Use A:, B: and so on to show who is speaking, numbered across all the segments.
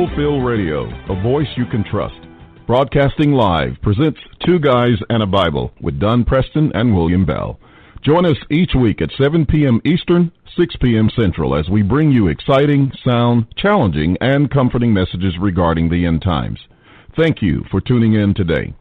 A: Fulfill Radio, a voice you can trust. Broadcasting live presents Two Guys and a Bible with Don Preston and William Bell. Join us each week at 7 p.m. Eastern, 6 p.m. Central as we bring you exciting, sound, challenging, and comforting messages regarding the end times. Thank you for tuning in today.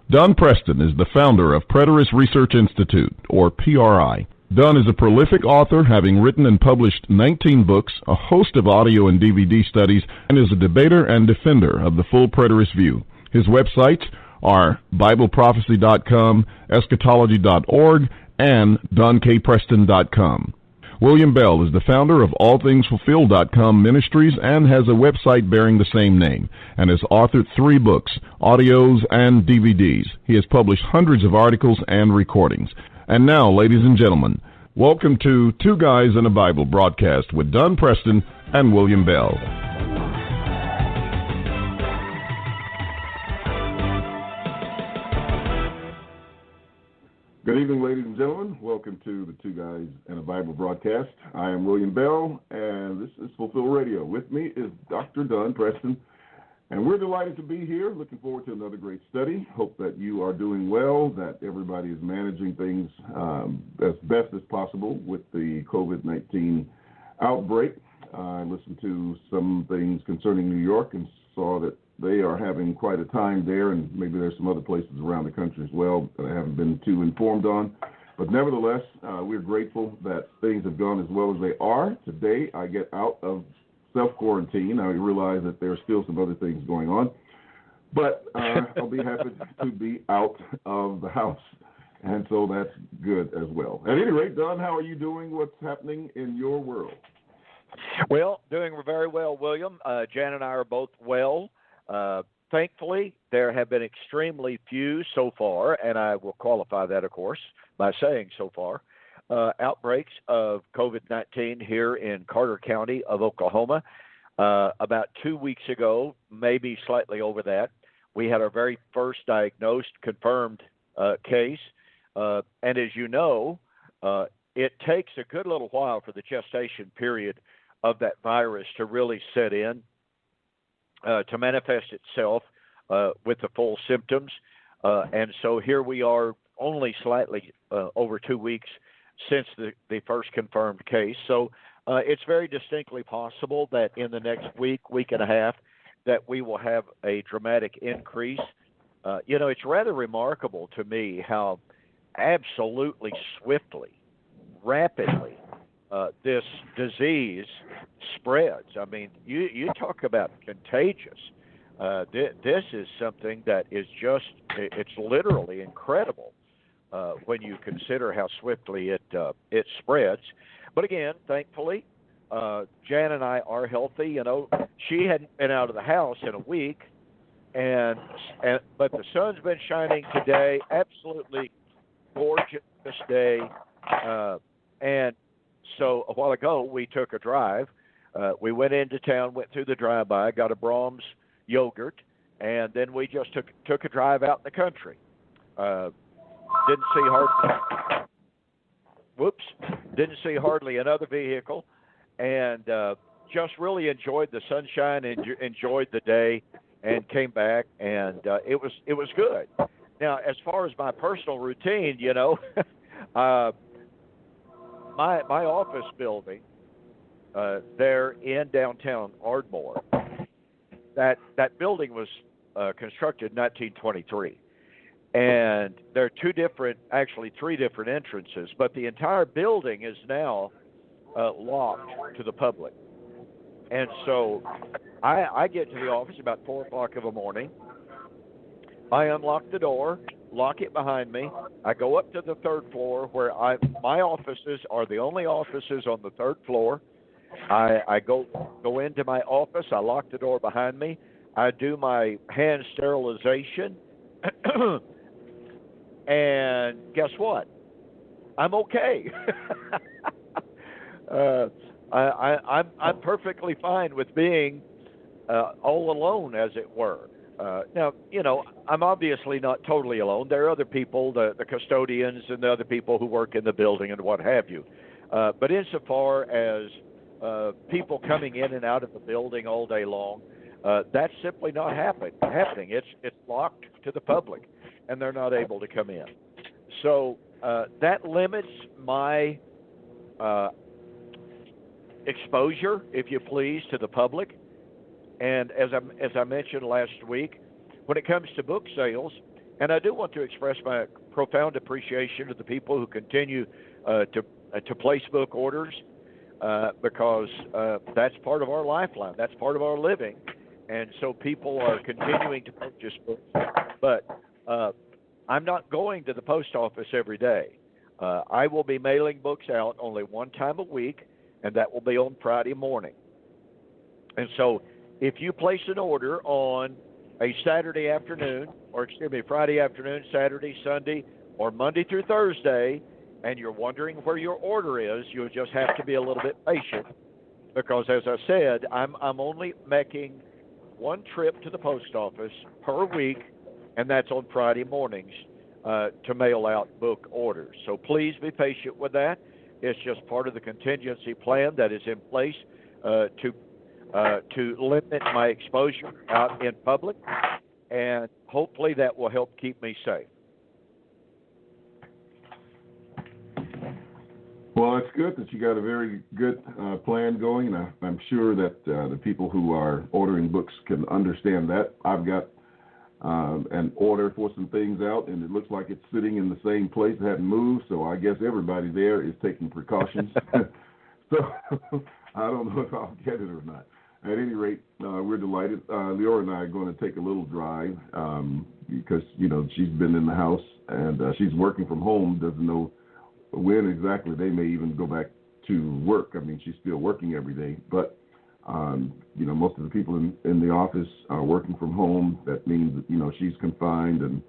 A: Don Preston is the founder of Preterist Research Institute, or PRI. Don is a prolific author, having written and published 19 books, a host of audio and DVD studies, and is a debater and defender of the full preterist view. His websites are BibleProphecy.com, Eschatology.org, and DonKPreston.com. William Bell is the founder of AllThingsFulfilled.com Ministries and has a website bearing the same name, and has authored 3 books, audios, and DVDs. He has published hundreds of articles and recordings. And now, ladies and gentlemen, welcome to Two Guys and a Bible broadcast with Don Preston and William Bell. Good evening, ladies and gentlemen. Welcome to the Two Guys and a Bible broadcast. I am William Bell, and this is Fulfill Radio. With me is Dr. Don Preston, and we're delighted to be here. Looking forward to another great study. Hope that you are doing well, that everybody is managing things as best as possible with the COVID-19 outbreak. I listened to some things concerning New York and saw that they are having quite a time there, and maybe there's some other places around the country as well that I haven't been too informed on. But nevertheless, we're grateful that things have gone as well as they are. Today, I get out of self-quarantine. I realize that there are still some other things going on, but I'll be happy to be out of the house, and so that's good as well. At any rate, Don, how are you doing? What's happening in your world?
B: Well, doing very well, William. Jan and I are both well. Thankfully, there have been extremely few so far, and I will qualify that, of course, by saying so far, outbreaks of COVID-19 here in Carter County of Oklahoma. About 2 weeks ago, maybe slightly over that, we had our very first diagnosed, confirmed case. And as you know, it takes a good little while for the gestation period of that virus to really set in, to manifest itself with the full symptoms. And so here we are only slightly over 2 weeks since the first confirmed case. So it's very distinctly possible that in the next week and a half, that we will have a dramatic increase. It's rather remarkable to me how absolutely swiftly, rapidly, this disease spreads. I mean, you talk about contagious. This is something that is just, it's literally incredible when you consider how swiftly it spreads. But again, thankfully, Jan and I are healthy. You know, she hadn't been out of the house in a week, but the sun's been shining today. Absolutely gorgeous day. And so a while ago, we took a drive. We went into town, went through the drive-by, got a Brahms yogurt, and then we just took a drive out in the country. Didn't see hardly another vehicle, and just really enjoyed the sunshine, enjoyed the day, and came back, and it was good. Now, as far as my personal routine, my office building there in downtown Ardmore, that building was constructed in 1923. And there are three different entrances, but the entire building is now locked to the public. And so I get to the office about 4 o'clock in the morning. I unlock the door, lock it behind me. I go up to the third floor where my offices are the only offices on the third floor. I go into my office. I lock the door behind me. I do my hand sterilization. And guess what? I'm okay. I'm perfectly fine with being all alone, as it were. Now, I'm obviously not totally alone. There are other people, the custodians and the other people who work in the building and what have you. But insofar as people coming in and out of the building all day long, That's simply not happening. It's locked to the public, and they're not able to come in. So that limits my exposure, if you please, to the public. And as I mentioned last week, when it comes to book sales, and I do want to express my profound appreciation to the people who continue to place book orders, because that's part of our lifeline. That's part of our living. And so people are continuing to purchase books. But I'm not going to the post office every day. I will be mailing books out only one time a week, and that will be on Friday morning. And so if you place an order on a Saturday afternoon, or excuse me, Friday afternoon, Saturday, Sunday, or Monday through Thursday, and you're wondering where your order is, you'll just have to be a little bit patient, because as I said, I'm only making one trip to the post office per week, and that's on Friday mornings to mail out book orders. So please be patient with that. It's just part of the contingency plan that is in place to limit my exposure out in public, and hopefully that will help keep me safe.
A: Well, it's good that you got a very good plan going, and I'm sure that the people who are ordering books can understand that. I've got an order for some things out, and it looks like it's sitting in the same place. It hadn't moved, so I guess everybody there is taking precautions. So I don't know if I'll get it or not. At any rate, we're delighted. Leora and I are going to take a little drive because, she's been in the house, and she's working from home, doesn't know when exactly they may even go back to work. I mean, she's still working every day, but most of the people in the office are working from home. That means that, she's confined, and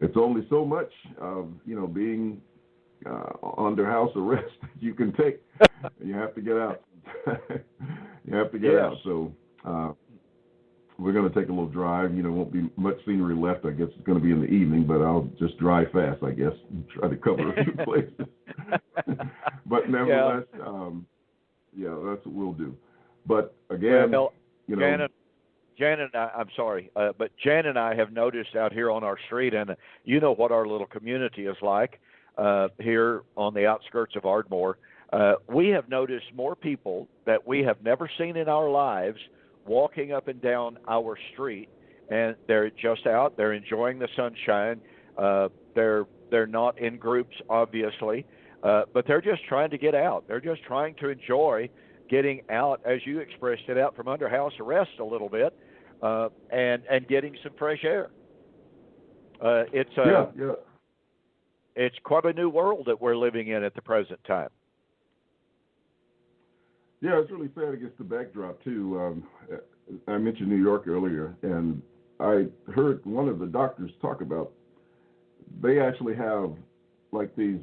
A: it's only so much of, being under house arrest you can take. You have to get out. You have to get out. So we're going to take a little drive. Won't be much scenery left. I guess it's going to be in the evening, but I'll just drive fast, I guess, and try to cover a few places. But nevertheless, that's what we'll do. But again, Jan and I, I'm sorry, but Jan and I have noticed out here on our street, and you know what our little community is like here on the outskirts of Ardmore. We have noticed more people that we have never seen in our lives walking up and down our street, and they're just out. They're enjoying the sunshine. They're not in groups, obviously, but they're just trying to get out. They're just trying to enjoy getting out, as you expressed it, out from under house arrest a little bit, and getting some fresh air. It's quite a new world that we're living in at the present time. Yeah, it's really sad against the backdrop, too. I mentioned New York earlier, and I heard one of the doctors talk about they actually have, like, these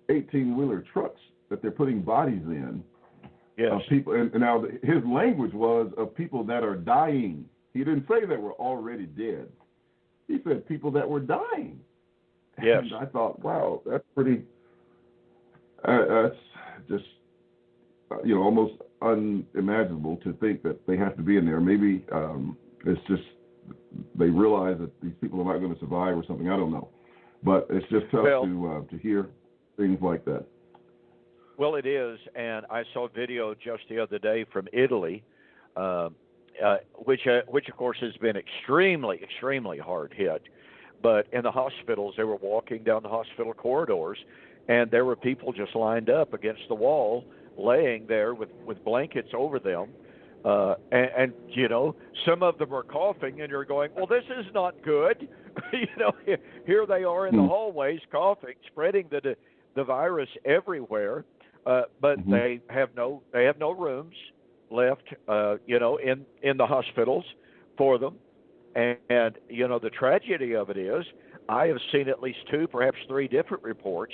A: 18-wheeler trucks that they're putting bodies in.
B: Yes.
A: Of people, and now his language was of people that are dying. He didn't say that were already dead. He said people that were dying.
B: Yes.
A: And I thought, wow, that's pretty, that's just, almost unimaginable to think that they have to be in there. Maybe it's just they realize that these people are not going to survive or something. I don't know. But it's just tough to hear things like that.
B: Well, it is, and I saw a video just the other day from Italy, which of course has been extremely, extremely hard hit. But in the hospitals, they were walking down the hospital corridors, and there were people just lined up against the wall, laying there with blankets over them. And some of them are coughing, and you're going, well, this is not good. Here they are in the hallways coughing, spreading the virus everywhere. But they have no rooms left, in the hospitals for them. And the tragedy of it is, I have seen at least 2, perhaps 3 different reports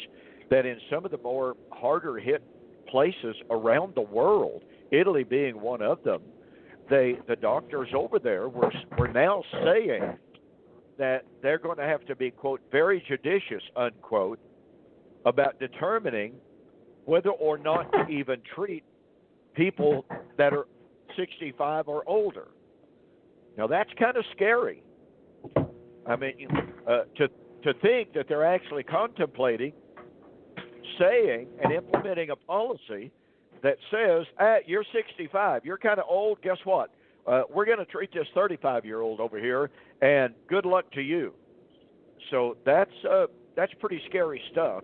B: that in some of the more harder hit places around the world, Italy being one of them, the doctors over there were now saying that they're going to have to be, quote, very judicious, unquote, about determining whether or not to even treat people that are 65 or older. Now that's kind of scary. I mean, to think that they're actually contemplating saying and implementing a policy that says, you're 65, you're kind of old, guess what? We're going to treat this 35-year-old over here, and good luck to you. So that's pretty scary stuff.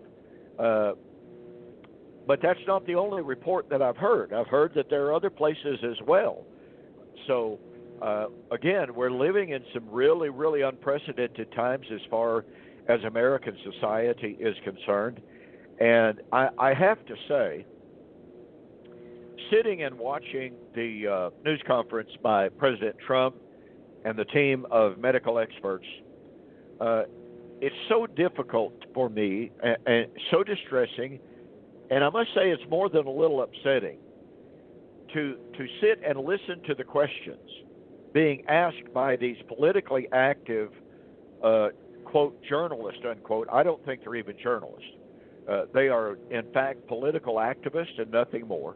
B: But that's not the only report that I've heard. I've heard that there are other places as well. So, again, we're living in some really, really unprecedented times as far as American society is concerned. And I have to say, sitting and watching the news conference by President Trump and the team of medical experts, it's so difficult for me and so distressing, and I must say it's more than a little upsetting to sit and listen to the questions being asked by these politically active, quote, journalists, unquote. I don't think they're even journalists. They are, in fact, political activists and nothing more.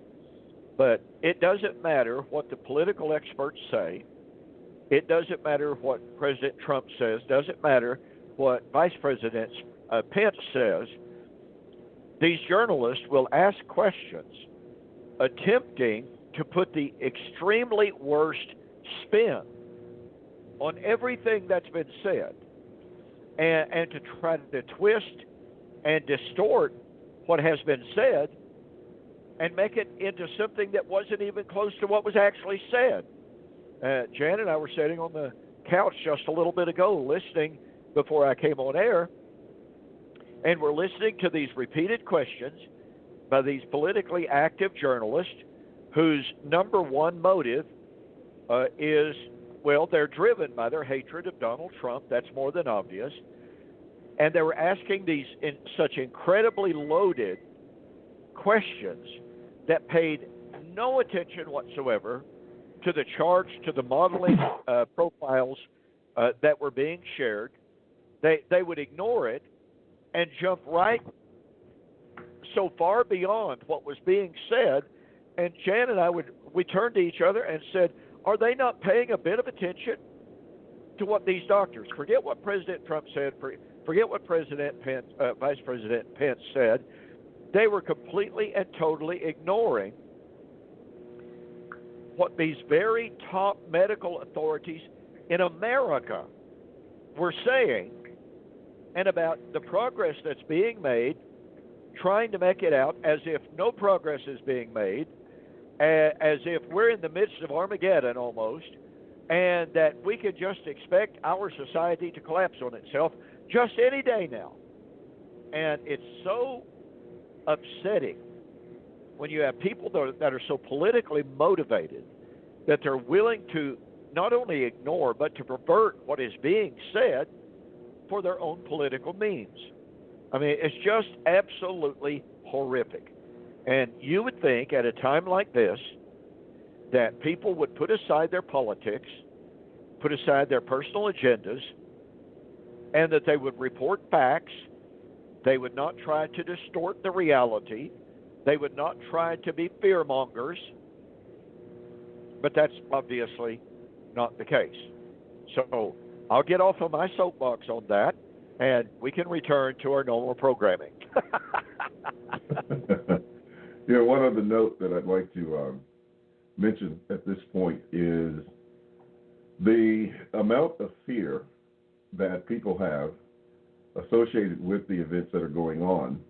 B: But it doesn't matter what the political experts say. It doesn't matter what President Trump says. Doesn't matter what Vice President Pence says. These journalists will ask questions attempting to put the extremely worst spin on everything that's been said and to try to twist and distort what has been said and make it into something that wasn't even close to what was actually said. Jan and I were sitting on the couch just a little bit ago listening before I came on air, and we're listening to these repeated questions by these politically active journalists whose number one motive is, well, they're driven by their hatred of Donald Trump. That's more than obvious. And they were asking these such incredibly loaded questions that paid no attention whatsoever to the charts, to the modeling profiles that were being shared. They would ignore it and jump right so far beyond what was being said. And Jan and I we turned to each other and said, are they not paying a bit of attention to what these doctors, forget what President Trump said, forget what Vice President Pence said, they were completely and totally ignoring what these very top medical authorities in America were saying, and about the progress that's being made, trying to make it out as if no progress is being made, as if we're in the midst of Armageddon almost, and that we could just expect our society to collapse on itself just any day now. And it's so upsetting when you have people that are so politically motivated that they're willing to not only ignore but to pervert what is being said for their own political means. I mean, it's just absolutely horrific. And you would think at a time like this that people would put aside their politics, put aside their personal agendas, and that they would report facts. They would not try to distort the reality. They would not try to be fearmongers. But that's obviously not the case. So I'll get off of my soapbox on that, and we can return to our normal programming.
A: Yeah, one other note that I'd like to mention at this point is the amount of fear that people have associated with the events that are going on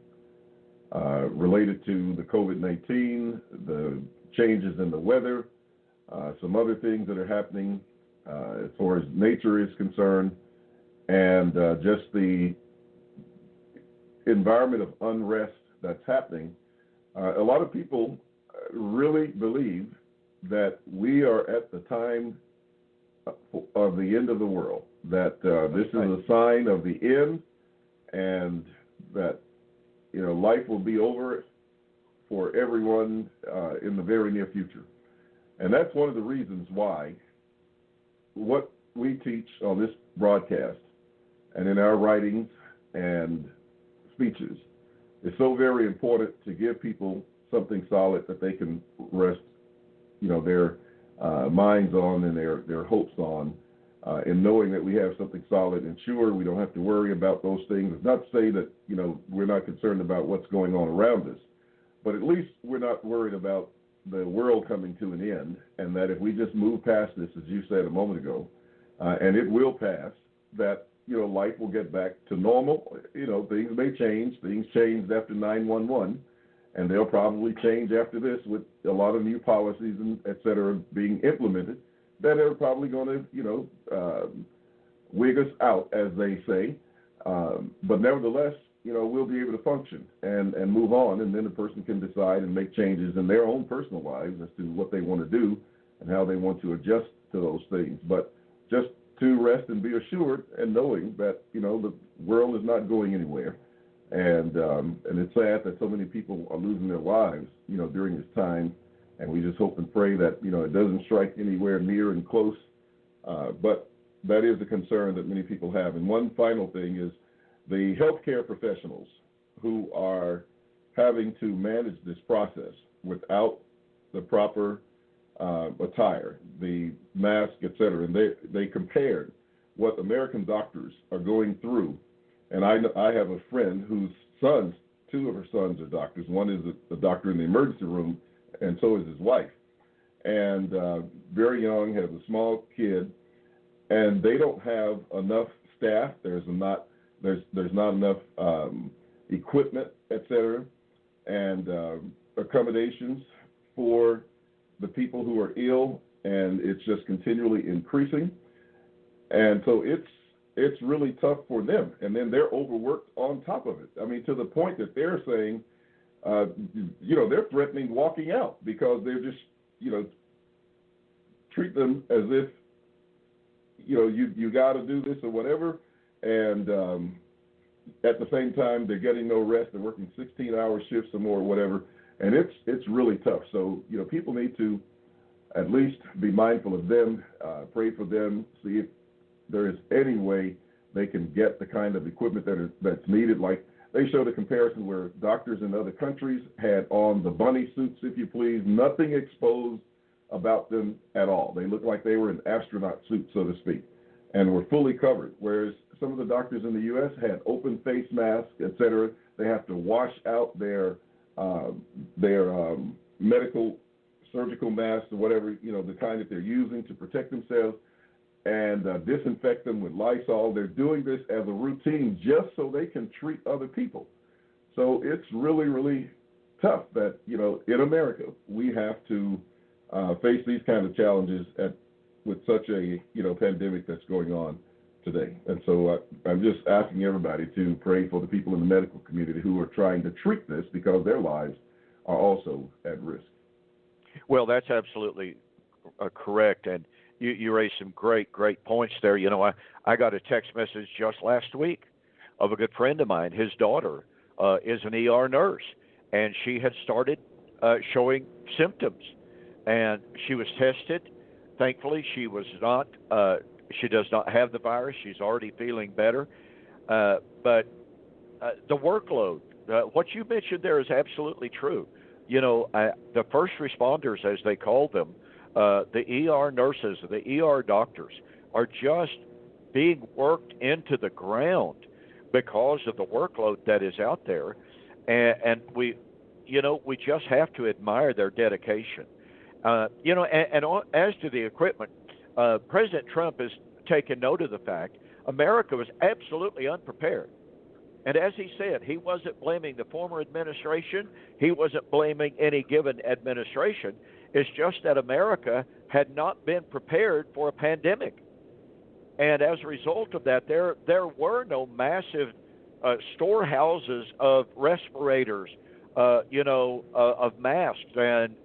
A: related to the COVID-19, the changes in the weather, some other things that are happening as far as nature is concerned, and just the environment of unrest that's happening. A lot of people really believe that we are at the time of the end of the world, that this is a sign of the end, and that life will be over for everyone in the very near future. And that's one of the reasons why what we teach on this broadcast and in our writings and speeches is so very important to give people something solid that they can rest, their minds on and their hopes on, and knowing that we have something solid and sure. We don't have to worry about those things. It's not to say that, we're not concerned about what's going on around us, but at least we're not worried about the world coming to an end, and that if we just move past this, as you said a moment ago, and it will pass, that, life will get back to normal. Things may change. Things changed after 9/11, and they'll probably change after this with a lot of new policies and et cetera being implemented that are probably going to, wig us out, as they say. But nevertheless, we'll be able to function and move on, and then the person can decide and make changes in their own personal lives as to what they want to do and how they want to adjust to those things. But just to rest and be assured and knowing that, the world is not going anywhere. And it's sad that so many people are losing their lives, during this time. And we just hope and pray that, it doesn't strike anywhere near and close. But that is a concern that many people have. And one final thing is the healthcare professionals who are having to manage this process without the proper attire, the mask, et cetera. And they compared what American doctors are going through. And I have a friend whose sons, two of her sons are doctors. One is a doctor in the emergency room, and so is his wife. And very young, has a small kid, and they don't have enough staff. There's not enough equipment, et cetera, and accommodations for the people who are ill, and it's just continually increasing. And so it's really tough for them. And then they're overworked on top of it. I mean, to the point that they're saying, they're threatening walking out because they're just, treat them as if, you got to do this or whatever. And at the same time, they're getting no rest. They're working 16-hour shifts or more or whatever. And it's really tough. So, people need to at least be mindful of them, pray for them, see if there is any way they can get the kind of equipment that's needed. Like they showed a comparison where doctors in other countries had on the bunny suits, if you please, nothing exposed about them at all. They looked like they were in astronaut suits, so to speak, and were fully covered, whereas some of the doctors in the U.S. had open face masks, et cetera. They have to wash out their medical surgical masks or whatever, the kind that they're using to protect themselves, and disinfect them with Lysol. They're doing this as a routine just so they can treat other people. So it's really, really tough that, in America, we have to face these kind of challenges with such a, pandemic that's going on today. And so I'm just asking everybody to pray for the people in the medical community who are trying to treat this because their lives are also at risk.
B: Well, that's absolutely correct. And you raised some great points there. I got a text message just last week of a good friend of mine. His daughter is an ER nurse, and she had started showing symptoms. And she was tested. Thankfully, she was not. She does not have the virus. She's already feeling better. But the workload, what you mentioned there is absolutely true. The first responders, as they call them, the ER nurses, the ER doctors, are just being worked into the ground because of the workload that is out there, and we just have to admire their dedication. As to the equipment, President Trump has taken note of the fact America was absolutely unprepared. And as he said, he wasn't blaming the former administration. He wasn't blaming any given administration. It's just that America had not been prepared for a pandemic. And as a result of that, there were no massive storehouses of respirators, of masks and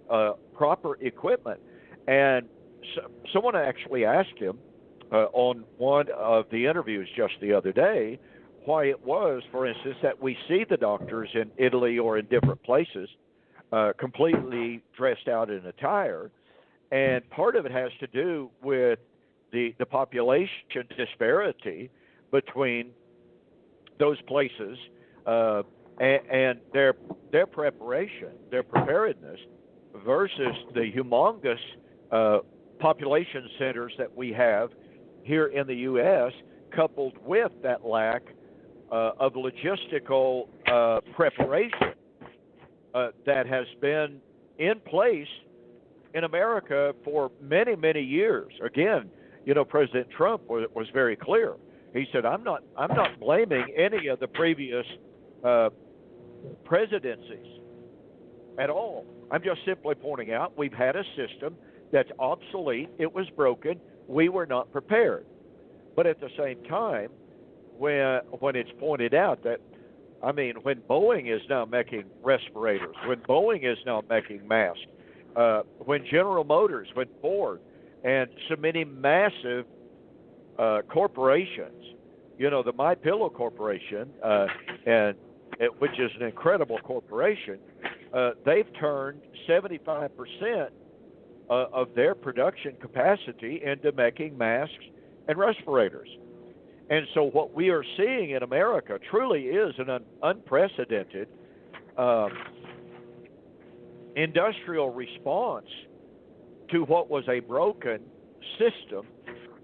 B: proper equipment. And someone actually asked him on one of the interviews just the other day why it was, for instance, that we see the doctors in Italy or in different places completely dressed out in attire. And part of it has to do with the population disparity between those places and their preparation, their preparedness, versus the humongous population centers that we have here in the U.S., coupled with that lack of logistical preparation that has been in place in America for many, many years. Again, President Trump was very clear. He said, "I'm not blaming any of the previous presidencies at all. I'm just simply pointing out we've had a system that's obsolete. It was broken. We were not prepared." But at the same time, when it's pointed out that, when Boeing is now making respirators, when Boeing is now making masks, when General Motors, when Ford, and so many massive corporations, the My Pillow Corporation, which is an incredible corporation, they've turned 75% of their production capacity into making masks and respirators. And so what we are seeing in America truly is an unprecedented industrial response to what was a broken system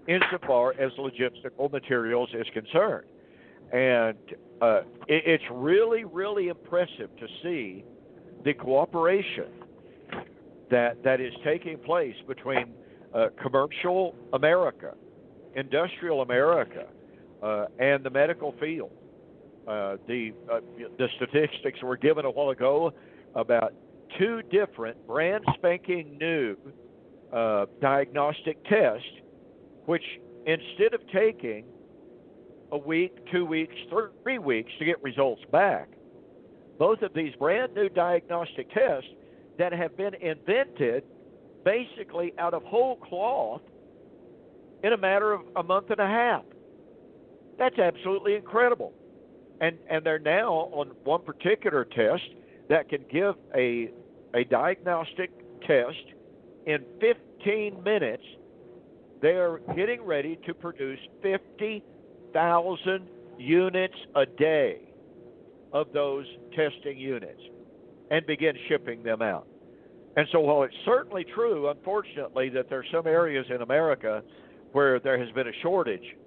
B: insofar as logistical materials is concerned. And it's really, really impressive to see the cooperation that is taking place between commercial America, industrial America, and the medical field. The statistics were given a while ago about 2 different brand spanking new diagnostic tests, which instead of taking a week, 2 weeks, 3 weeks to get results back, both of these brand new diagnostic tests that have been invented basically out of whole cloth in a matter of a month and a half. That's absolutely incredible. And they're now on one particular test that can give a diagnostic test in 15 minutes. They're getting ready to produce 50,000 units a day of those testing units and begin shipping them out. And so while it's certainly true, unfortunately, that there are some areas in America where there has been a shortage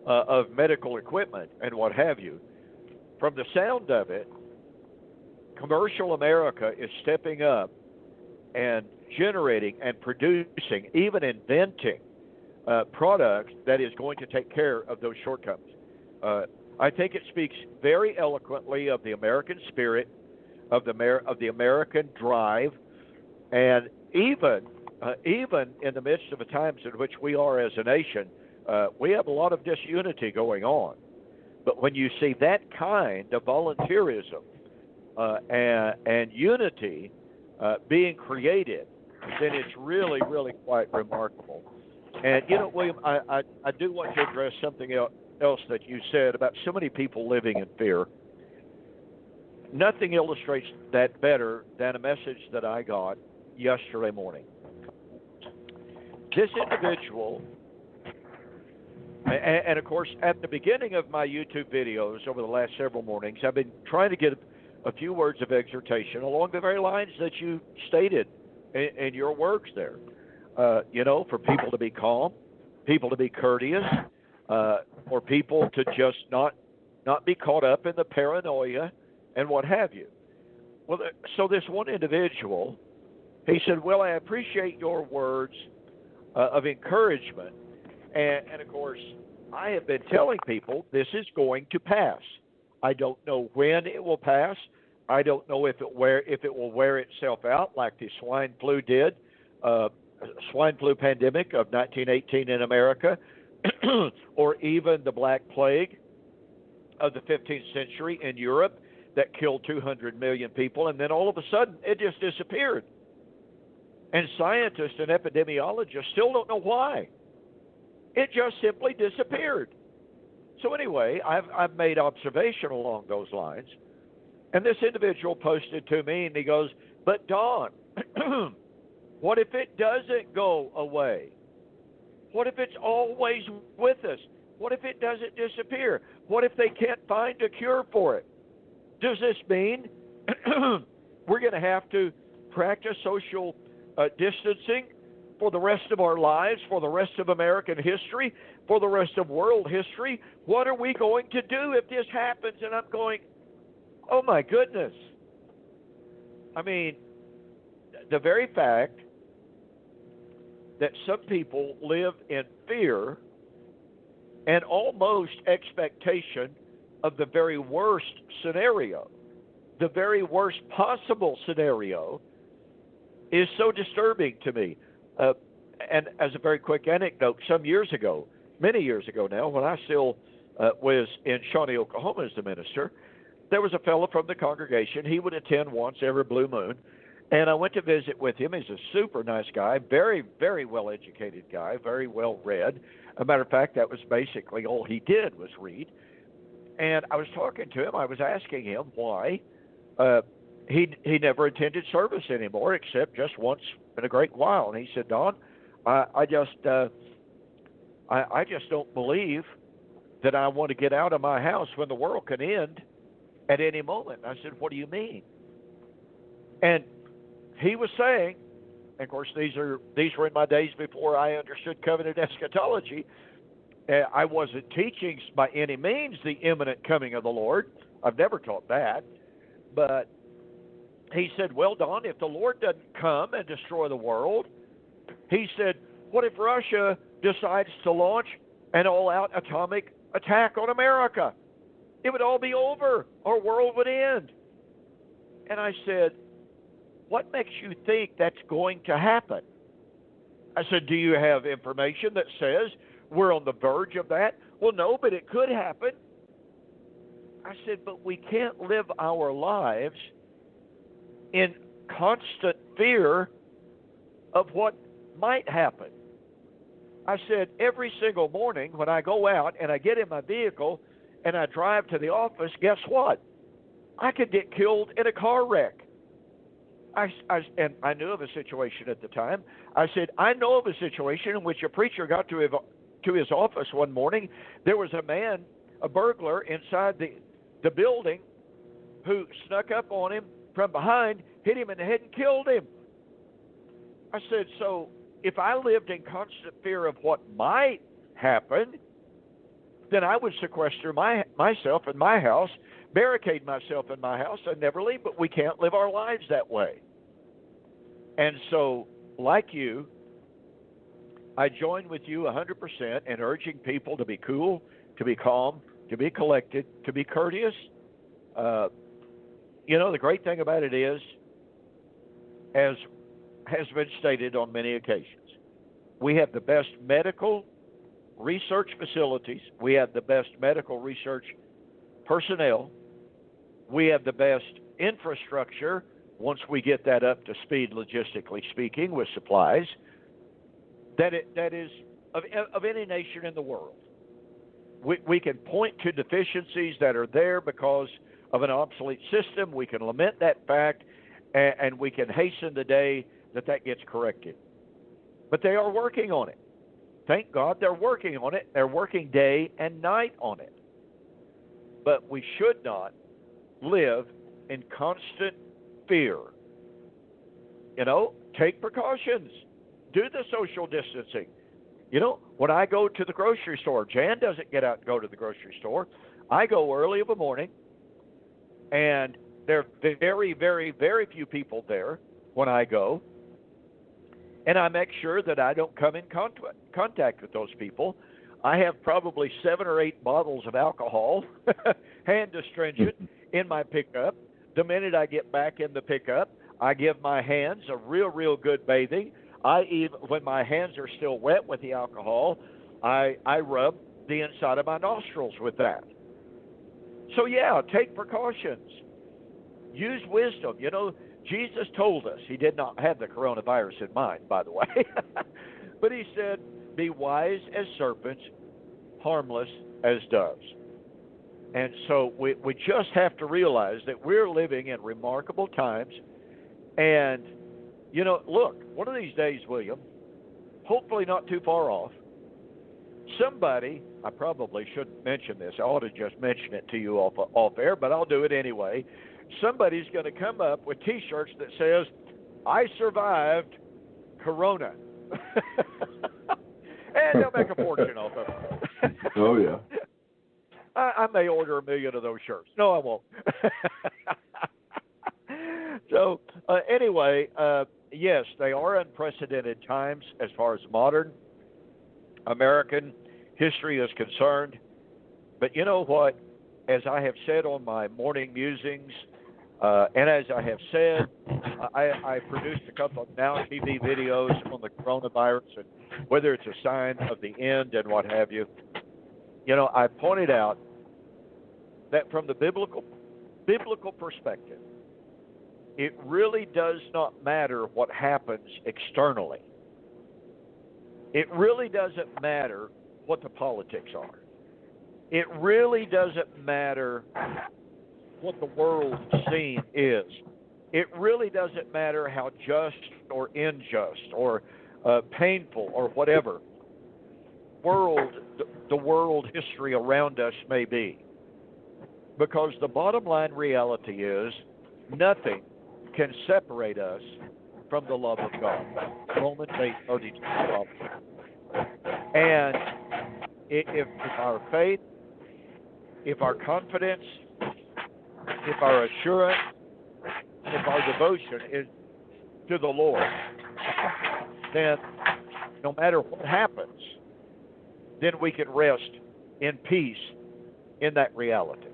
B: of medical equipment and what have you, from the sound of it, commercial America is stepping up and generating and producing, even inventing product that is going to take care of those shortcomings. I think it speaks very eloquently of the American spirit, of the American drive, and even in the midst of the times in which we are as a nation, we have a lot of disunity going on. But when you see that kind of volunteerism and unity being created, then it's really, really quite remarkable. And, William, I do want to address something else that you said about so many people living in fear. Nothing illustrates that better than a message that I got yesterday morning. This individual, and of course, at the beginning of my YouTube videos over the last several mornings, I've been trying to get a few words of exhortation along the very lines that you stated in your works there. For people to be calm, people to be courteous, or people to just not be caught up in the paranoia and what have you. Well, so this one individual, he said, "Well, I appreciate your words of encouragement. And of course, I have been telling people this is going to pass. I don't know when it will pass. I don't know if it will wear itself out like the swine flu did, swine flu pandemic of 1918 in America, or even the Black Plague of the 15th century in Europe that killed 200 million people, and then all of a sudden it just disappeared. And scientists and epidemiologists still don't know why. It just simply disappeared. So anyway, I've made observation along those lines, and this individual posted to me, and he goes, "But Don, what if it doesn't go away? What if it's always with us? What if it doesn't disappear? What if they can't find a cure for it? Does this mean we're going to have to practice social distancing for the rest of our lives, for the rest of American history, for the rest of world history. What are we going to do if this happens? And I'm going, oh my goodness. I mean, the very fact that some people live in fear and almost expectation of the very worst scenario, the very worst possible scenario, is so disturbing to me. And as a very quick anecdote, some years ago, many years ago now, when I still was in Shawnee, Oklahoma as the minister, there was a fellow from the congregation. He would attend once every blue moon. And I went to visit with him. He's a super nice guy, very, very well-educated guy, very well-read. As a matter of fact, that was basically all he did was read. And I was talking to him. I was asking him why he never attended service anymore except just once in a great while. And he said, Don, I just don't believe that I want to get out of my house when the world can end at any moment. And I said, what do you mean? And he was saying, and of course these were in my days before I understood covenant eschatology. I wasn't teaching by any means the imminent coming of the Lord. I've never taught that. But he said, well, Don, if the Lord doesn't come and destroy the world, he said, what if Russia decides to launch an all-out atomic attack on America? It would all be over. Our world would end. And I said, what makes you think that's going to happen? I said, do you have information that says we're on the verge of that? Well, no, but it could happen. I said, but we can't live our lives in constant fear of what might happen. I said, every single morning when I go out and I get in my vehicle and I drive to the office, guess what? I could get killed in a car wreck. And I knew of a situation at the time. I said, I know of a situation in which a preacher got to his office one morning. There was a man, a burglar, inside the building who snuck up on him from behind, hit him in the head, and killed him. I said, so if I lived in constant fear of what might happen, then I would sequester myself in my house, barricade myself in my house, and never leave. But we can't live our lives that way. And so, like you, I join with you 100% in urging people to be cool, to be calm, to be collected, to be courteous. The great thing about it is, as has been stated on many occasions, we have the best medical research facilities. We have the best medical research personnel. We have the best infrastructure, once we get that up to speed, logistically speaking, with supplies, that is of any nation in the world. We can point to deficiencies that are there because of an obsolete system. We can lament that fact, and we can hasten the day that gets corrected. But they are working on it. Thank God they're working on it. They're working day and night on it. But we should not live in constant fear. Take precautions. Do the social distancing. When I go to the grocery store, Jan doesn't get out and go to the grocery store. I go early in the morning, and there are very, very, very few people there when I go. And I make sure that I don't come in contact with those people. I have probably 7 or 8 bottles of alcohol, hand astringent, in my pickup. The minute I get back in the pickup, I give my hands a real, real good bathing. When my hands are still wet with the alcohol, I rub the inside of my nostrils with that. So, take precautions. Use wisdom. Jesus told us, he did not have the coronavirus in mind, by the way, but he said, be wise as serpents, harmless as doves. And so we just have to realize that we're living in remarkable times. And, look, one of these days, William, hopefully not too far off, somebody, I probably shouldn't mention this, I ought to just mention it to you off air, but I'll do it anyway. Somebody's going to come up with T-shirts that says, I survived Corona. And they'll make a fortune off of it.
A: Oh, yeah.
B: I may order 1 million of those shirts. No, I won't. So, anyway, yes, they are unprecedented times as far as modern American history is concerned. But you know what? As I have said on my morning musings, and as I have said, I produced a couple of Now TV videos on the coronavirus and whether it's a sign of the end and what have you. You know, I pointed out that from the biblical perspective, it really does not matter what happens externally. It really doesn't matter what the politics are. It really doesn't matter what the world scene is. It really doesn't matter how just or unjust or painful or whatever the world history around us may be. Because the bottom line reality is nothing can separate us from the love of God. Romans 8:32. And if our faith, if our confidence, if our assurance, if our devotion is to the Lord, then no matter what happens, then we can rest in peace in that reality.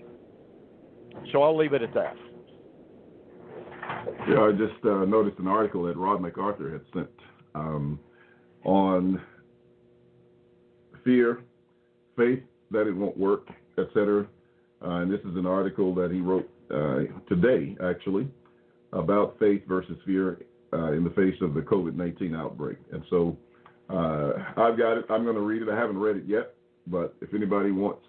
B: So I'll leave it at that.
A: Yeah, I just noticed an article that Rod MacArthur had sent on fear, faith, that it won't work, etc. And this is an article that he wrote today, actually, about faith versus fear in the face of the COVID-19 outbreak. And so I've got it. I'm going to read it. I haven't read it yet, but if anybody wants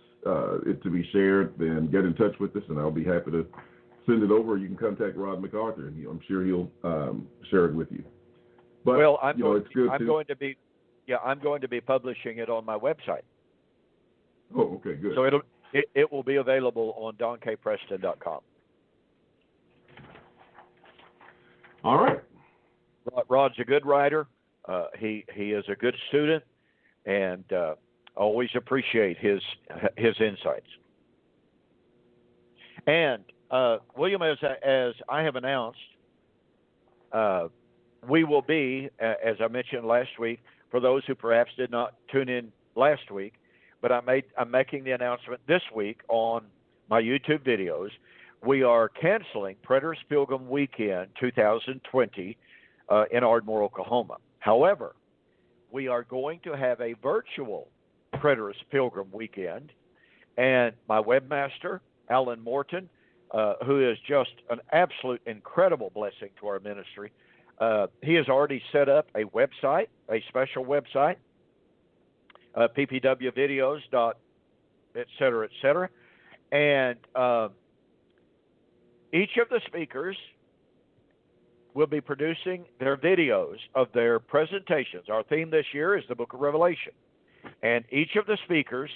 A: it to be shared, then get in touch with us, and I'll be happy to send it over. You can contact Rod MacArthur, and I'm sure he'll share it with you. But
B: well, I'm going to be publishing it on my website.
A: Oh, okay, good.
B: So it will be available on donkpreston.com.
A: All right.
B: Rod's a good writer. He is a good student, and always appreciate his insights. And William, as I have announced, we will be, as I mentioned last week, for those who perhaps did not tune in last week, but I'm making the announcement this week on my YouTube videos. We are canceling Preterist Pilgrim Weekend 2020 in Ardmore, Oklahoma. However, we are going to have a virtual Preterist Pilgrim Weekend, and my webmaster, Alan Morton, who is just an absolute incredible blessing to our ministry, he has already set up a website, a special website, ppw videos, et cetera, and each of the speakers will be producing their videos of their presentations. Our theme this year is the Book of Revelation, and each of the speakers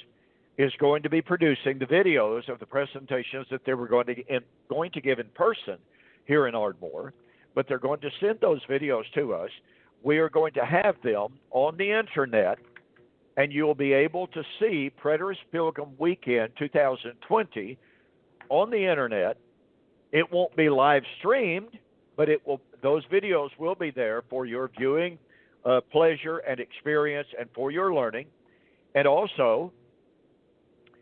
B: is going to be producing the videos of the presentations that they were going to give in person here in Ardmore, but they're going to send those videos to us. We are going to have them on the internet, and you'll be able to see Preterist Pilgrim Weekend 2020 on the internet. It won't be live streamed, but those videos will be there for your viewing pleasure and experience and for your learning. And also,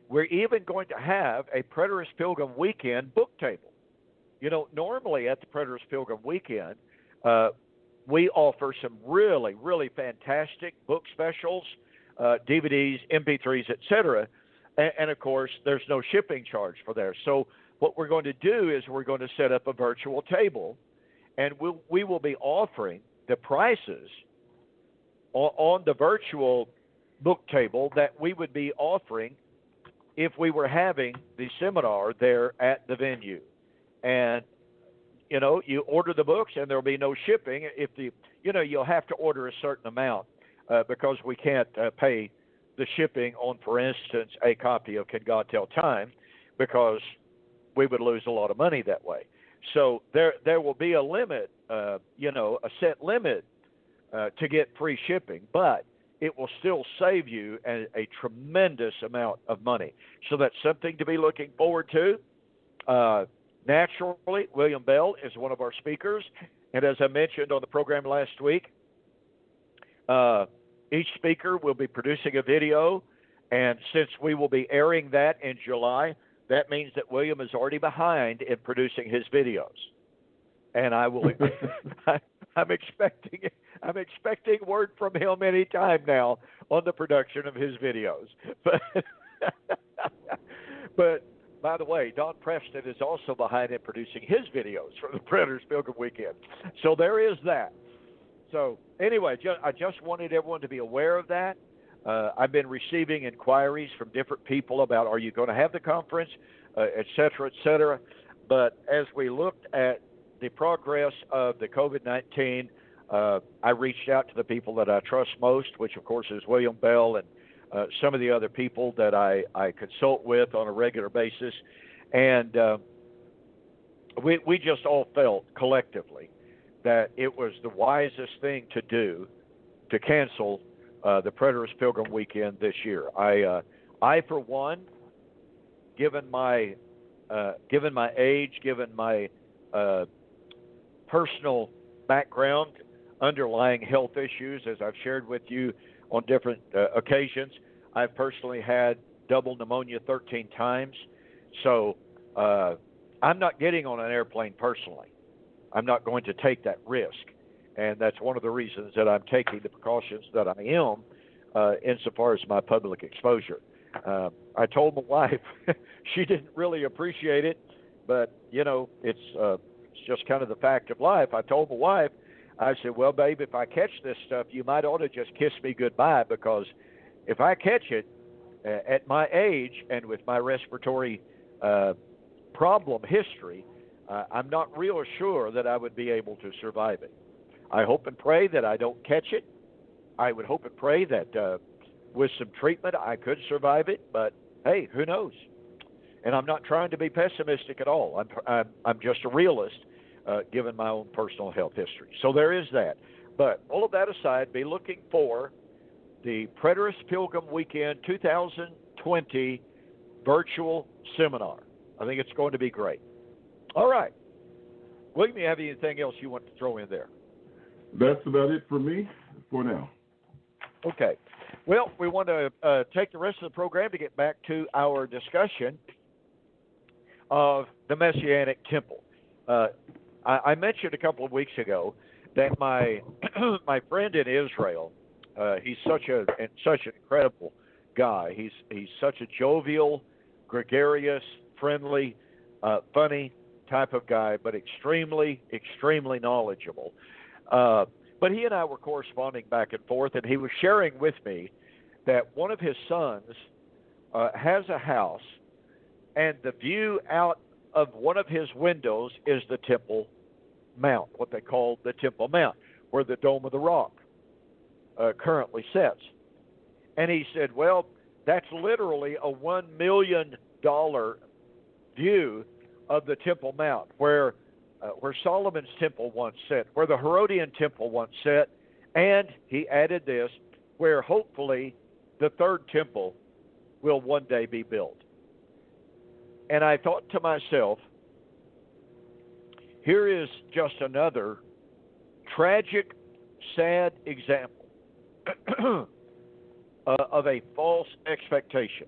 B: we're even going to have a Preterist Pilgrim Weekend book table. You know, normally at the Preterist Pilgrim Weekend, we offer some really, really fantastic book specials, DVDs, MP3s, etc. And of course, there's no shipping charge for there. So what we're going to do is we're going to set up a virtual table, and we will be offering the prices on the virtual book table that we would be offering if we were having the seminar there at the venue. And, you know, you order the books and there'll be no shipping. You'll have to order a certain amount because we can't pay the shipping on, for instance, a copy of Can God Tell Time, because we would lose a lot of money that way. So there will be a limit, a set limit to get free shipping, but it will still save you a tremendous amount of money. So that's something to be looking forward to. Naturally, William Bell is one of our speakers. And as I mentioned on the program last week, each speaker will be producing a video. And since we will be airing that in July, that means that William is already behind in producing his videos. And I will, I'm expecting word from him any time now on the production of his videos. But by the way, Don Preston is also behind in producing his videos for the Predators Pilgrim Weekend. So there is that. So anyway, I just wanted everyone to be aware of that. I've been receiving inquiries from different people about, are you going to have the conference, et cetera, et cetera. But as we looked at the progress of the COVID-19, I reached out to the people that I trust most, which of course is William Bell and some of the other people that I consult with on a regular basis. And we just all felt collectively that it was the wisest thing to do to cancel the Predators Pilgrim Weekend this year. I for one, given my age, given my personal background, underlying health issues, as I've shared with you on different occasions, I've personally had double pneumonia 13 times. So I'm not getting on an airplane personally. I'm not going to take that risk. And that's one of the reasons that I'm taking the precautions that I am insofar as my public exposure. I told my wife, she didn't really appreciate it, but, you know, it's just kind of the fact of life. I told my wife, I said, well, babe, if I catch this stuff, you might ought to just kiss me goodbye, because if I catch it at my age and with my respiratory problem history, I'm not real sure that I would be able to survive it. I hope and pray that I don't catch it. I would hope and pray that with some treatment I could survive it, but hey, who knows? And I'm not trying to be pessimistic at all. I'm just a realist, given my own personal health history. So there is that. But all of that aside, be looking for the Predators Pilgrim Weekend 2020 virtual seminar. I think it's going to be great. All right. William, you have anything else you want to throw in there?
A: That's about it for me for now. Okay.
B: Well, we want to take the rest of the program to get back to our discussion of the Messianic Temple. I mentioned a couple of weeks ago that my friend in Israel, he's such an incredible guy. He's such a jovial, gregarious, friendly, funny type of guy, but extremely, extremely knowledgeable. But he and I were corresponding back and forth, and he was sharing with me that one of his sons has a house, and the view out of one of his windows is the Temple Mount, what they call the Temple Mount, where the Dome of the Rock currently sits. And he said, well, that's literally a $1 million view of the Temple Mount, where Solomon's temple once sat, where the Herodian temple once sat, and he added this, where hopefully the third temple will one day be built. And I thought to myself, here is just another tragic, sad example of a false expectation.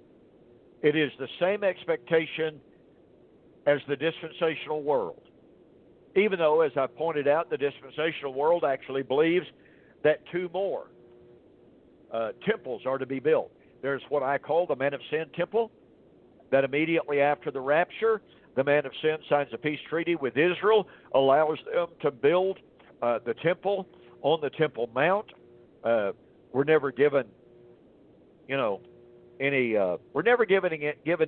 B: It is the same expectation as the dispensational world. Even though, as I pointed out, the dispensational world actually believes that two more temples are to be built. There's what I call the Man of Sin temple, that immediately after the rapture, the Man of Sin signs a peace treaty with Israel, allows them to build the temple on the Temple Mount. We're never given, any. We're never given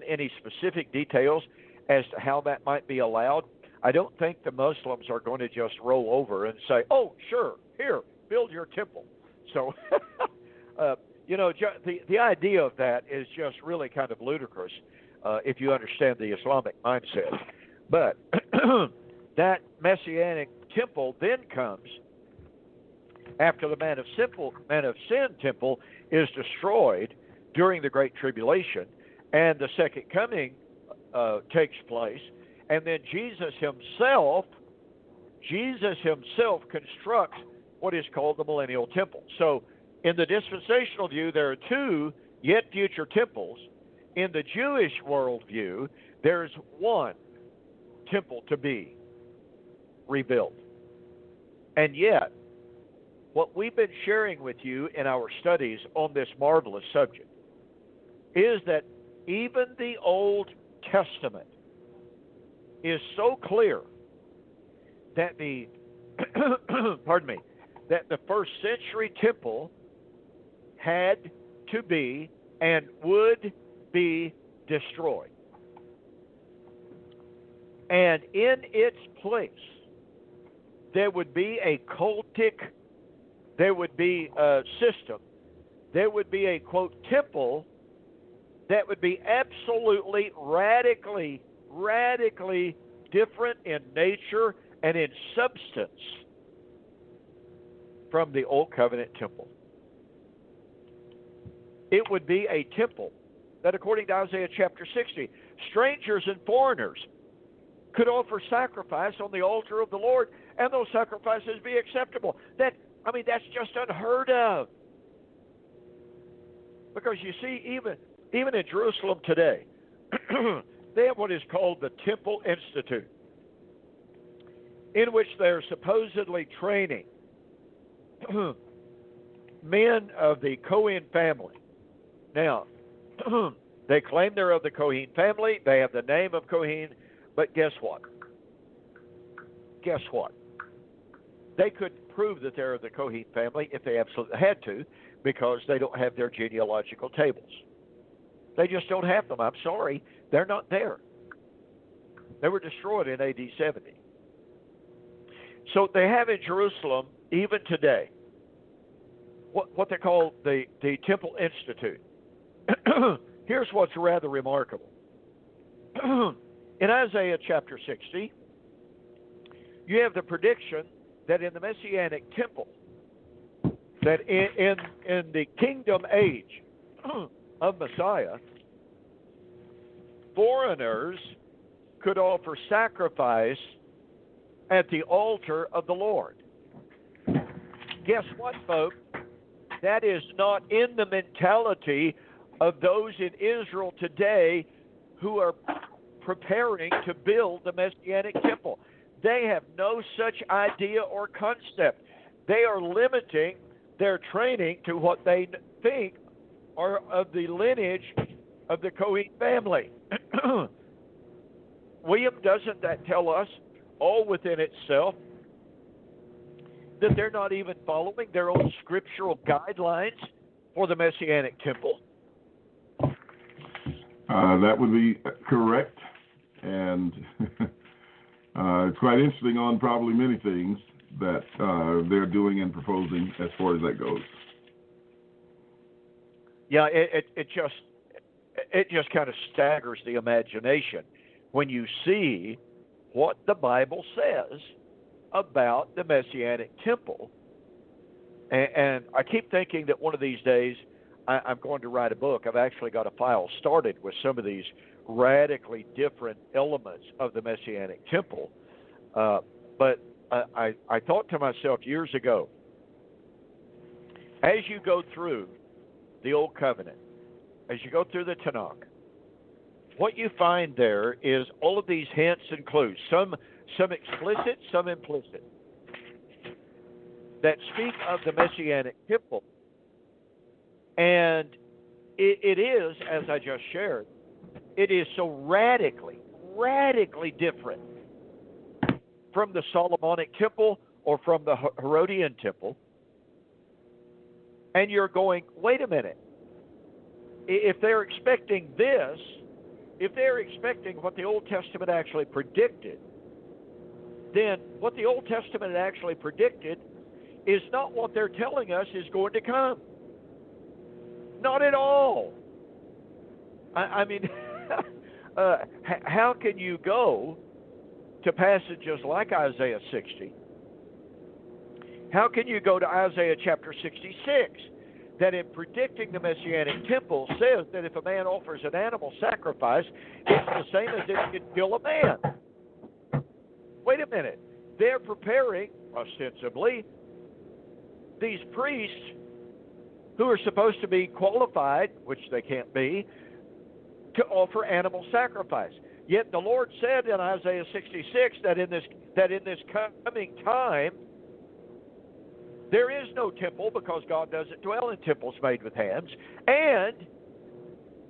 B: any specific details as to how that might be allowed. I don't think the Muslims are going to just roll over and say, "Oh, sure, here, build your temple." So, the idea of that is just really kind of ludicrous if you understand the Islamic mindset. But that Messianic temple then comes after the man of sin temple is destroyed during the Great Tribulation, and the second coming takes place, and then Jesus himself constructs what is called the millennial temple. So in the dispensational view, there are two yet future temples. In the Jewish worldview, there's one temple to be rebuilt. And yet, what we've been sharing with you in our studies on this marvelous subject is that even the Old Testament is so clear that the that the first century temple had to be and would be destroyed. And in its place, there would be a cultic, there would be a system, there would be a, quote, temple that would be absolutely radically different in nature and in substance from the Old Covenant temple. It would be a temple that, according to Isaiah chapter 60, strangers and foreigners could offer sacrifice on the altar of the Lord, and those sacrifices be acceptable. That's just unheard of. Because you see, even in Jerusalem today, they have what is called the Temple Institute, in which they're supposedly training men of the Cohen family. Now, they claim they're of the Cohen family. They have the name of Cohen. But guess what? They could prove that they're of the Cohen family if they absolutely had to, because they don't have their genealogical tables. They just don't have them. I'm sorry. They're not there. They were destroyed in AD 70. So they have in Jerusalem, even today, what they call the Temple Institute. Here's what's rather remarkable. In Isaiah chapter 60, you have the prediction that in the Messianic temple, that in the kingdom age of Messiah, foreigners could offer sacrifice at the altar of the Lord. Guess what, folks? That is not in the mentality of those in Israel today who are preparing to build the Messianic temple. They have no such idea or concept. They are limiting their training to what they think are of the lineage of the Cohen family. William, doesn't that tell us all within itself that they're not even following their own scriptural guidelines for the Messianic temple?
A: That would be correct. And it's quite interesting on probably many things that they're doing and proposing as far as that goes.
B: Yeah, it just kind of staggers the imagination when you see what the Bible says about the Messianic temple. And I keep thinking that one of these days I'm going to write a book. I've actually got a file started with some of these radically different elements of the Messianic temple. But I thought to myself years ago, as you go through the Old Covenant, as you go through the Tanakh, what you find there is all of these hints and clues, some explicit, some implicit, that speak of the Messianic temple. And it is, as I just shared, it is so radically different from the Solomonic temple or from the Herodian temple. And you're going, wait a minute. If they're expecting this, if they're expecting what the Old Testament actually predicted, then what the Old Testament actually predicted is not what they're telling us is going to come. Not at all. I mean, how can you go to passages like Isaiah 60 How can you go to Isaiah chapter 66 that in predicting the Messianic temple says that if a man offers an animal sacrifice, it's the same as if you kill a man? Wait a minute. They're preparing, ostensibly, these priests who are supposed to be qualified, which they can't be, to offer animal sacrifice. Yet the Lord said in Isaiah 66 that in this coming time there is no temple, because God doesn't dwell in temples made with hands. And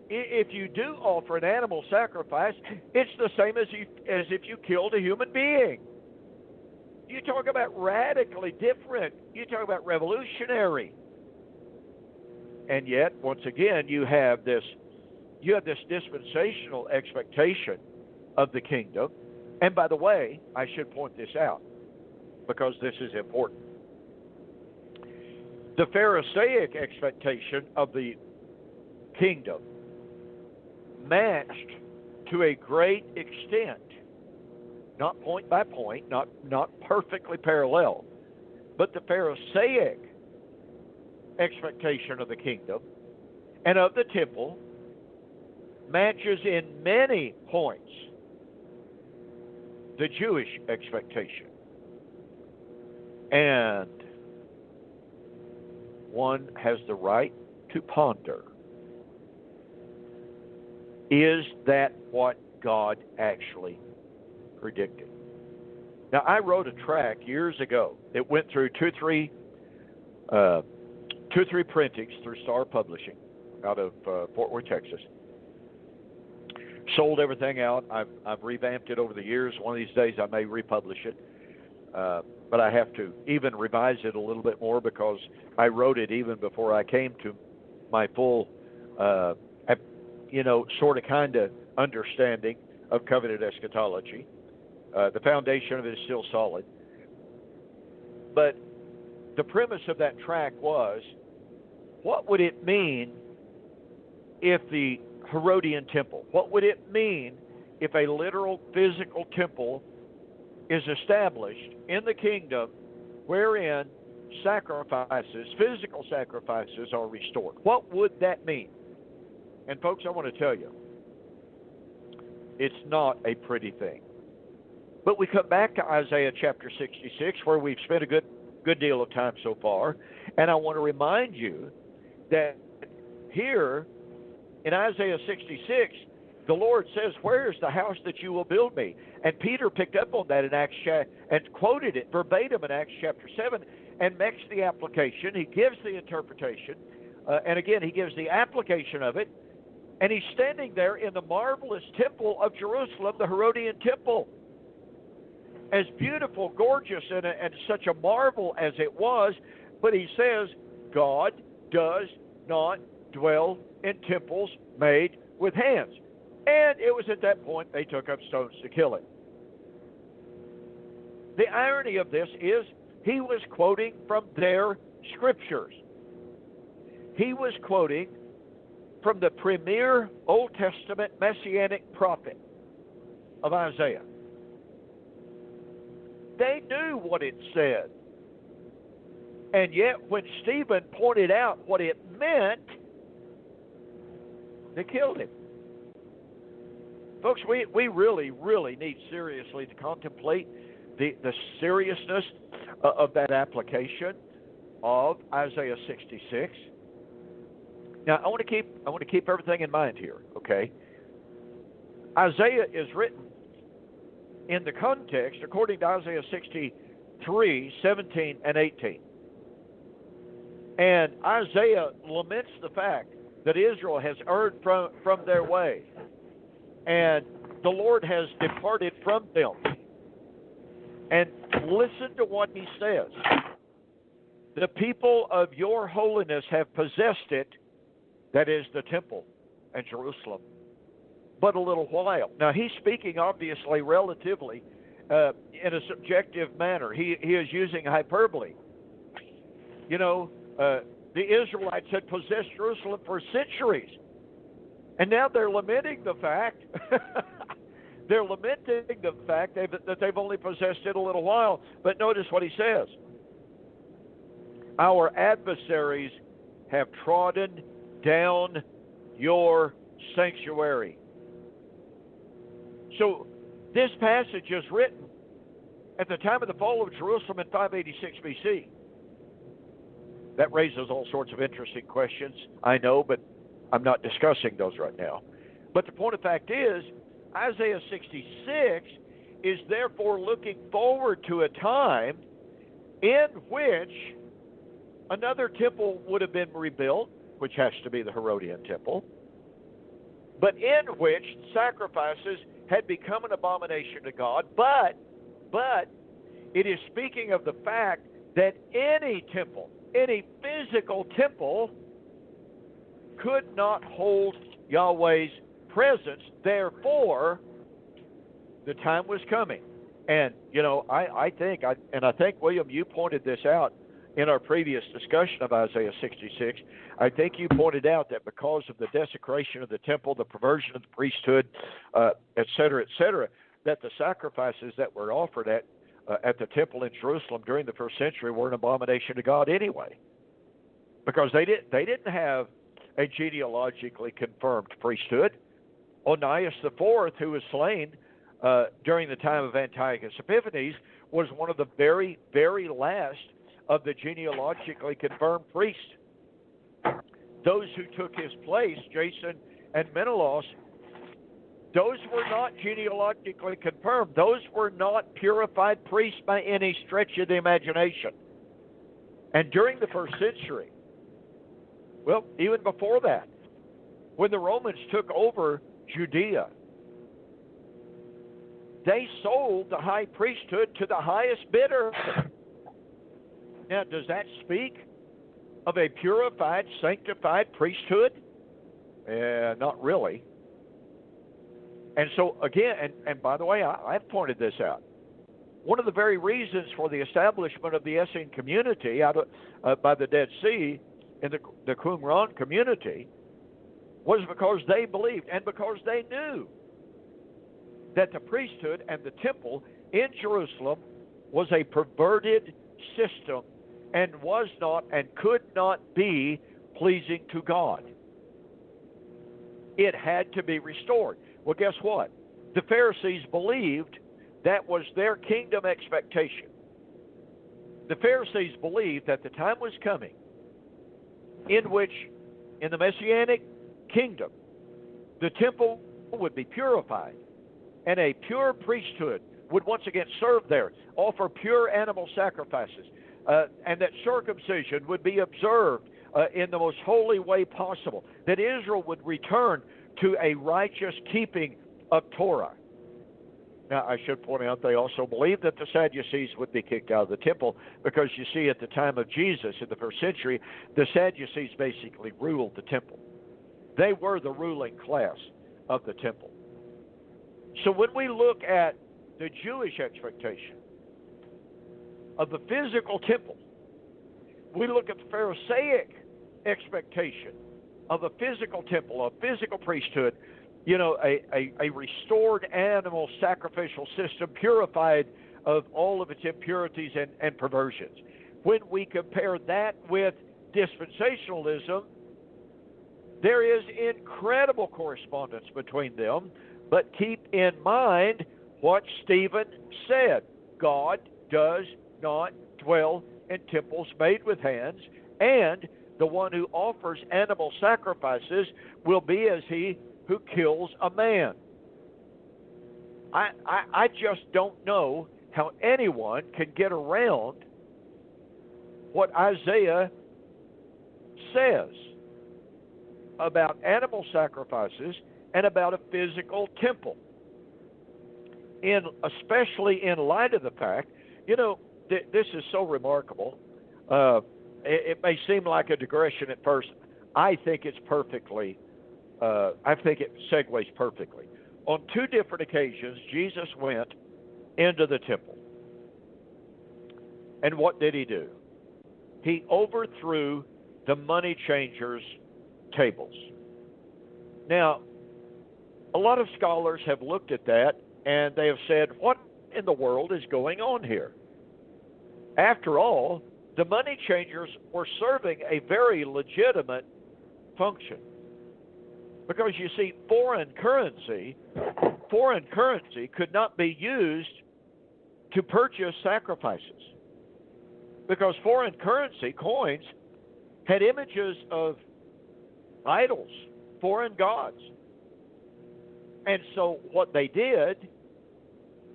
B: if you do offer an animal sacrifice, it's the same as if you killed a human being. You talk about radically different. You talk about revolutionary. And yet, once again, you have this dispensational expectation of the kingdom. And by the way, I should point this out because this is important. The Pharisaic expectation of the kingdom matched to a great extent, not point by point, not perfectly parallel, but the Pharisaic expectation of the kingdom and of the temple matches in many points the Jewish expectation. And one has the right to ponder, is that what God actually predicted? Now, I wrote a tract years ago. It went through two or three printings through Star Publishing out of Fort Worth, Texas. Sold everything out. I've revamped it over the years. One of these days I may republish it. But I have to even revise it a little bit more because I wrote it even before I came to my full, sort of kind of understanding of covenant eschatology. The foundation of it is still solid. But the premise of that tract was, what would it mean if the Herodian temple, what would it mean if a literal physical temple is established in the kingdom wherein sacrifices, physical sacrifices, are restored? What would that mean? And folks, I want to tell you, it's not a pretty thing. But we come back to Isaiah chapter 66, where we've spent a good deal of time so far, and I want to remind you that here in Isaiah 66, the Lord says, "Where is the house that you will build me?" And Peter picked up on that in Acts and quoted it verbatim in Acts chapter 7 and makes the application. He gives the interpretation, and again, he gives the application of it. And he's standing there in the marvelous temple of Jerusalem, the Herodian temple. As beautiful, gorgeous, and such a marvel as it was, but he says, God does not dwell in temples made with hands. And it was at that point they took up stones to kill him. The irony of this is he was quoting from their scriptures. He was quoting from the premier Old Testament messianic prophet of Isaiah. They knew what it said. And yet when Stephen pointed out what it meant, they killed him. Folks, we really, really need seriously to contemplate the seriousness of that application of Isaiah 66. Now, I want to keep everything in mind here, okay? Isaiah is written in the context according to Isaiah 63, 17, and 18. And Isaiah laments the fact that Israel has erred from their way, and the Lord has departed from them. And listen to what he says. The people of your holiness have possessed it, that is the temple and Jerusalem, but a little while. Now, he's speaking obviously relatively in a subjective manner. He is using hyperbole. You know, the Israelites had possessed Jerusalem for centuries, and now they're lamenting the fact that they've only possessed it a little while. But notice what he says. Our adversaries have trodden down your sanctuary. So this passage is written at the time of the fall of Jerusalem in 586 BC. That raises all sorts of interesting questions, I know, but I'm not discussing those right now. But the point of fact is, Isaiah 66 is therefore looking forward to a time in which another temple would have been rebuilt, which has to be the Herodian temple, but in which sacrifices had become an abomination to God. But it is speaking of the fact that any temple, any physical temple, could not hold Yahweh's presence. Therefore, the time was coming. And, I think, William, you pointed this out in our previous discussion of Isaiah 66. I think you pointed out that because of the desecration of the temple, the perversion of the priesthood, et cetera, that the sacrifices that were offered at the temple in Jerusalem during the first century were an abomination to God anyway, because they didn't have a genealogically confirmed priesthood. Onias IV, who was slain during the time of Antiochus Epiphanes, was one of the very, very last of the genealogically confirmed priests. Those who took his place, Jason and Menelaus, those were not genealogically confirmed. Those were not purified priests by any stretch of the imagination. And during the first century, well, even before that, when the Romans took over Judea, they sold the high priesthood to the highest bidder. Now, does that speak of a purified, sanctified priesthood? Not really. And so, again, and by the way, I've pointed this out. One of the very reasons for the establishment of the Essene community by the Dead Sea in the Qumran community was because they believed and because they knew that the priesthood and the temple in Jerusalem was a perverted system and was not and could not be pleasing to God. It had to be restored. Well, guess what? The Pharisees believed that was their kingdom expectation. The Pharisees believed that the time was coming in which, in the Messianic kingdom, the temple would be purified and a pure priesthood would once again serve there, offer pure animal sacrifices, and that circumcision would be observed in the most holy way possible, that Israel would return to a righteous keeping of Torah. Now, I should point out they also believed that the Sadducees would be kicked out of the temple because, you see, at the time of Jesus in the first century, the Sadducees basically ruled the temple. They were the ruling class of the temple. So when we look at the Jewish expectation of the physical temple, we look at the Pharisaic expectation of a physical temple, a physical priesthood, a restored animal sacrificial system, purified of all of its impurities and perversions. When we compare that with dispensationalism, there is incredible correspondence between them, but keep in mind what Stephen said. God does not dwell in temples made with hands, and the one who offers animal sacrifices will be as he who kills a man. I just don't know how anyone can get around what Isaiah says about animal sacrifices and about a physical temple. Especially in light of the fact, this is so remarkable. It may seem like a digression at first. I think it segues perfectly. On two different occasions, Jesus went into the temple. And what did he do? He overthrew the money changers' tables. Now, a lot of scholars have looked at that and they have said, what in the world is going on here? After all, the money changers were serving a very legitimate function. Because you see, foreign currency could not be used to purchase sacrifices. Because foreign currency, coins, had images of idols, foreign gods. And so what they did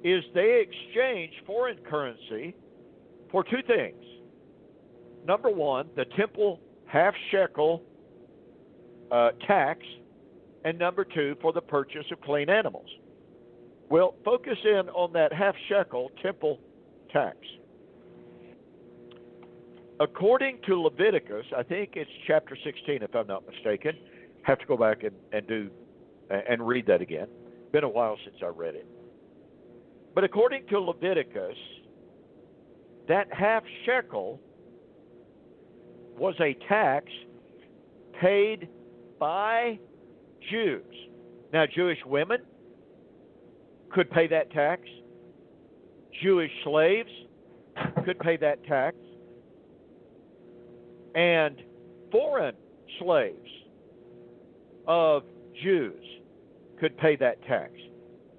B: is they exchanged foreign currency for two things. Number one, the temple half-shekel tax, and number two, for the purchase of clean animals. Well, focus in on that half-shekel temple tax. According to Leviticus, I think it's chapter 16, if I'm not mistaken. Have to go back and read that again. Been a while since I read it. But according to Leviticus, that half shekel was a tax paid by Jews. Now, Jewish women could pay that tax. Jewish slaves could pay that tax. And foreign slaves of Jews could pay that tax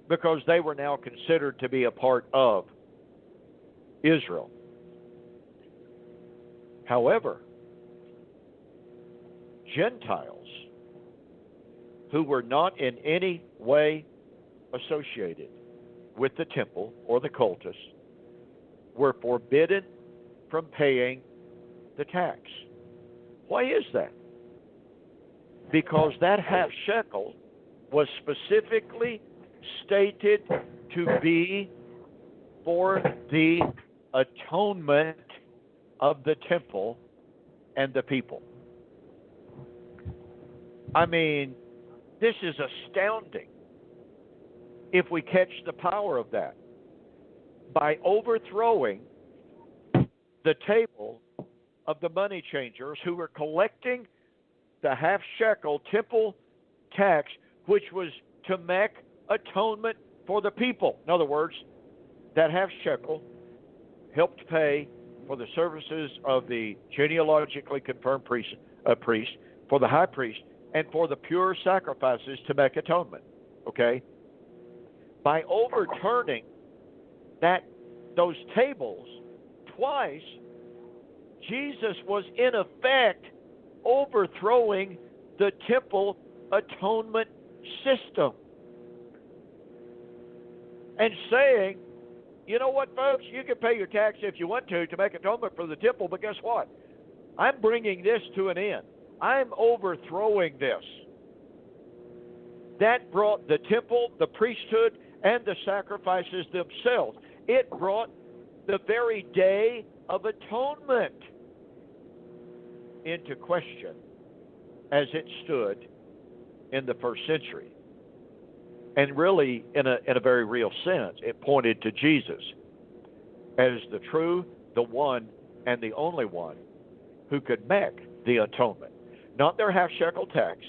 B: because they were now considered to be a part of Israel. However, Gentiles who were not in any way associated with the temple or the cultus were forbidden from paying the tax. Why is that? Because that half shekel was specifically stated to be for the atonement of the temple and the people. I mean, this is astounding if we catch the power of that. By overthrowing the table of the money changers who were collecting the half shekel temple tax, which was to make atonement for the people. In other words, that half shekel helped pay for the services of the genealogically confirmed priest, for the high priest, and for the pure sacrifices to make atonement. Okay? By overturning those tables twice, Jesus was in effect overthrowing the temple atonement system and saying, you know what, folks, you can pay your tax if you want to make atonement for the temple, but guess what? I'm bringing this to an end. I'm overthrowing this. That brought the temple, the priesthood, and the sacrifices themselves. It brought the very day of atonement into question as it stood in the first century. And really, in a very real sense, it pointed to Jesus as the true, the one, and the only one who could make the atonement. Not their half-shekel tax,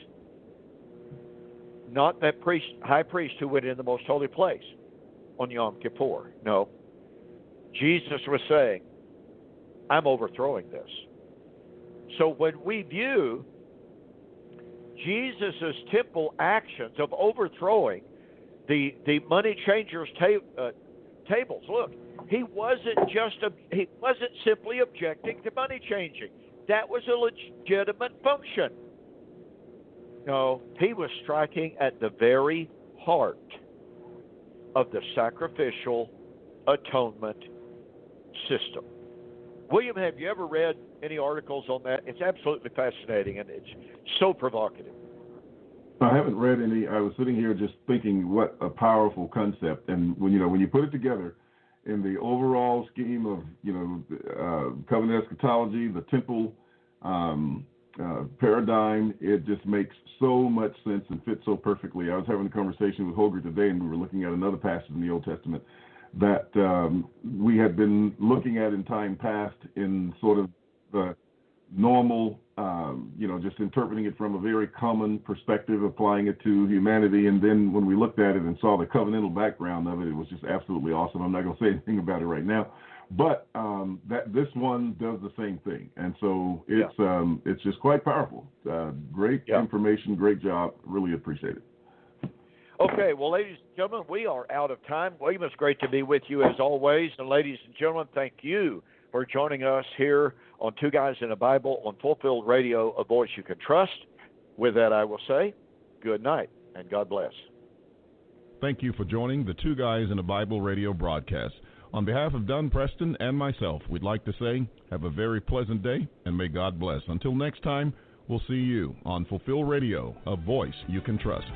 B: not that high priest who went in the most holy place on Yom Kippur. No. Jesus was saying, I'm overthrowing this. So when we view Jesus' temple actions of overthrowing the money changers' tables, look, he wasn't simply objecting to money changing. That was a legitimate function. No, he was striking at the very heart of the sacrificial atonement system. William, have you ever read any articles on that? It's absolutely fascinating, and it's so provocative.
A: I haven't read any. I was sitting here just thinking what a powerful concept. And when you put it together in the overall scheme of, covenant eschatology, the temple paradigm, it just makes so much sense and fits so perfectly. I was having a conversation with Holger today, and we were looking at another passage in the Old Testament that we had been looking at in time past in sort of normal, just interpreting it from a very common perspective, applying it to humanity. And then when we looked at it and saw the covenantal background of it, it was just absolutely awesome. I'm not going to say anything about it right now, but this one does the same thing. And so it's just quite powerful. Great information, great job. Really appreciate it.
B: Okay, well, ladies and gentlemen, we are out of time. William, it's great to be with you as always. And ladies and gentlemen, thank you for joining us here on Two Guys in a Bible on Fulfilled Radio, a voice you can trust. With that, I will say good night and God bless.
A: Thank you for joining the Two Guys in a Bible radio broadcast. On behalf of Dunn Preston and myself, we'd like to say have a very pleasant day and may God bless. Until next time, we'll see you on Fulfilled Radio, a voice you can trust.